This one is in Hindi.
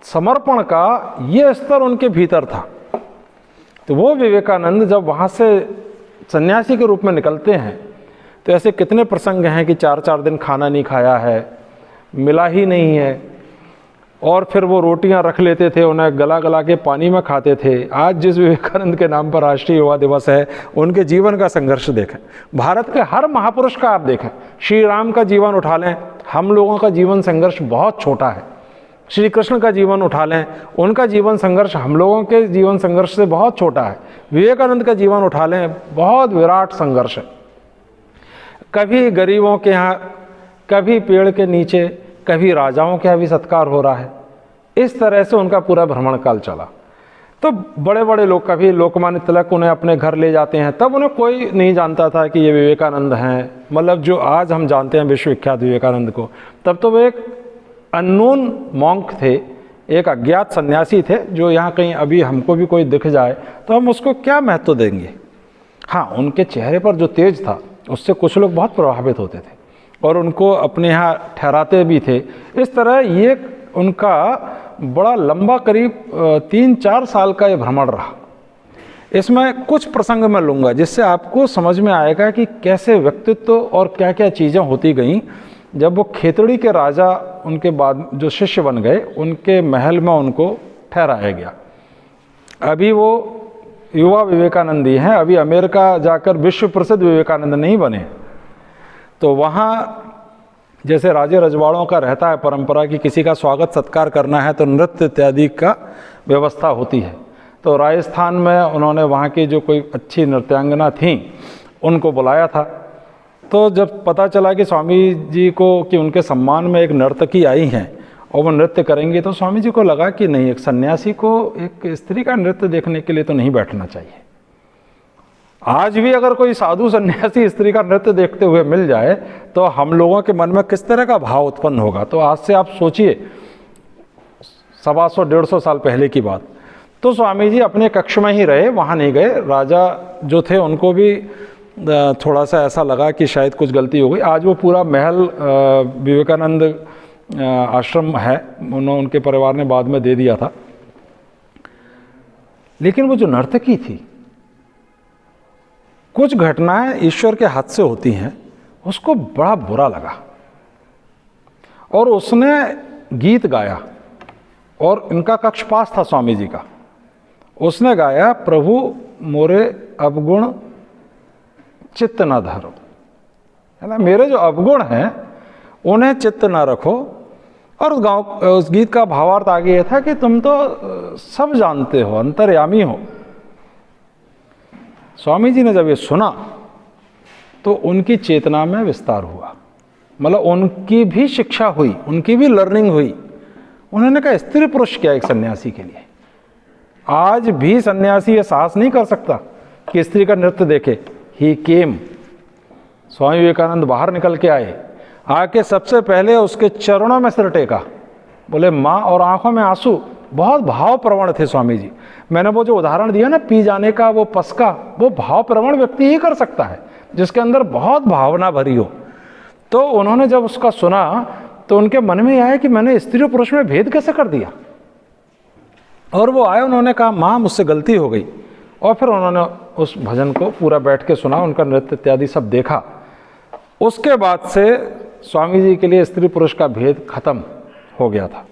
समर्पण का ये स्तर उनके भीतर था। तो वो विवेकानंद जब वहाँ से सन्यासी के रूप में निकलते हैं तो ऐसे कितने प्रसंग हैं कि 4-4 दिन खाना नहीं खाया है, मिला ही नहीं है, और फिर वो रोटियां रख लेते थे, उन्हें गला गला के पानी में खाते थे। आज जिस विवेकानंद के नाम पर राष्ट्रीय युवा दिवस है, उनके जीवन का संघर्ष देखें। भारत के हर महापुरुष का आप देखें, श्री राम का जीवन उठा लें, हम लोगों का जीवन संघर्ष बहुत छोटा है। श्री कृष्ण का जीवन उठा लें, उनका जीवन संघर्ष हम लोगों के जीवन संघर्ष से बहुत छोटा है। विवेकानंद का जीवन उठा लें, बहुत विराट संघर्ष है। कभी गरीबों के यहाँ, कभी पेड़ के नीचे, कभी राजाओं के यहाँ भी सत्कार हो रहा है। इस तरह से उनका पूरा भ्रमण काल चला। तो बड़े बड़े लोग, कभी लोकमान्य तिलक उन्हें अपने घर ले जाते हैं, तब उन्हें कोई नहीं जानता था कि ये विवेकानंद हैं। मतलब जो आज हम जानते हैं विश्वविख्यात विवेकानंद को, तब तो वो एक अननोन मॉन्क थे, एक अज्ञात सन्यासी थे, जो यहाँ कहीं अभी हमको भी कोई दिख जाए तो हम उसको क्या महत्व देंगे। हाँ, उनके चेहरे पर जो तेज था उससे कुछ लोग बहुत प्रभावित होते थे और उनको अपने यहाँ ठहराते भी थे। इस तरह ये उनका बड़ा लंबा, करीब 3-4 साल का ये भ्रमण रहा। इसमें कुछ प्रसंग मैं लूँगा जिससे आपको समझ में आएगा कि कैसे व्यक्तित्व और क्या क्या चीज़ें होती गईं। जब वो खेतड़ी के राजा, उनके बाद जो शिष्य बन गए, उनके महल में उनको ठहराया गया। अभी वो युवा विवेकानंद ही हैं, अभी अमेरिका जाकर विश्व प्रसिद्ध विवेकानंद नहीं बने। तो वहाँ जैसे राजे रजवाड़ों का रहता है परंपरा कि किसी का स्वागत सत्कार करना है तो नृत्य इत्यादि का व्यवस्था होती है। तो राजस्थान में उन्होंने वहाँ की जो कोई अच्छी नृत्यांगना थी उनको बुलाया था। तो जब पता चला कि स्वामी जी को कि उनके सम्मान में एक नर्तकी आई हैं और वो नृत्य करेंगी, तो स्वामी जी को लगा कि नहीं, एक सन्यासी को एक स्त्री का नृत्य देखने के लिए तो नहीं बैठना चाहिए। आज भी अगर कोई साधु सन्यासी स्त्री का नृत्य देखते हुए मिल जाए तो हम लोगों के मन में किस तरह का भाव उत्पन्न होगा। तो आज से आप सोचिए 125-150 साल पहले की बात। तो स्वामी जी अपने कक्ष में ही रहे, वहाँ नहीं गए। राजा जो थे उनको भी थोड़ा सा ऐसा लगा कि शायद कुछ गलती हो गई। आज वो पूरा महल विवेकानंद आश्रम है, उनके परिवार ने बाद में दे दिया था। लेकिन वो जो नर्तकी थी, कुछ घटनाएं ईश्वर के हाथ से होती हैं, उसको बड़ा बुरा लगा और उसने गीत गाया। और इनका कक्ष पास था स्वामी जी का। उसने गाया, प्रभु मोरे अवगुण चित्त न धरो, है ना, मेरे जो अवगुण हैं उन्हें चित्त न रखो। और उस गीत का भावार्थ आगे ये था कि तुम तो सब जानते हो, अंतर्यामी हो। स्वामी जी ने जब ये सुना तो उनकी चेतना में विस्तार हुआ, मतलब उनकी भी शिक्षा हुई, उनकी भी लर्निंग हुई। उन्होंने कहा स्त्री पुरुष क्या एक सन्यासी के लिए। आज भी सन्यासी ये साहस नहीं कर सकता कि स्त्री का नृत्य देखे। ही केम, स्वामी विवेकानंद बाहर निकल के आए, आके सबसे पहले उसके चरणों में सिर टेका, बोले माँ, और आंखों में आंसू। बहुत भावप्रवण थे स्वामी जी। मैंने वो जो उदाहरण दिया ना पी जाने का, वो पसका, वो भावप्रवण व्यक्ति ही कर सकता है जिसके अंदर बहुत भावना भरी हो। तो उन्होंने जब उसका सुना तो उनके मन में आया कि मैंने स्त्री और पुरुष में भेद कैसे कर दिया। और वो आए, उन्होंने कहा माँ मुझसे गलती हो गई। और फिर उन्होंने उस भजन को पूरा बैठ के सुना, उनका नृत्य इत्यादि सब देखा। उसके बाद से स्वामी जी के लिए स्त्री पुरुष का भेद खत्म हो गया था।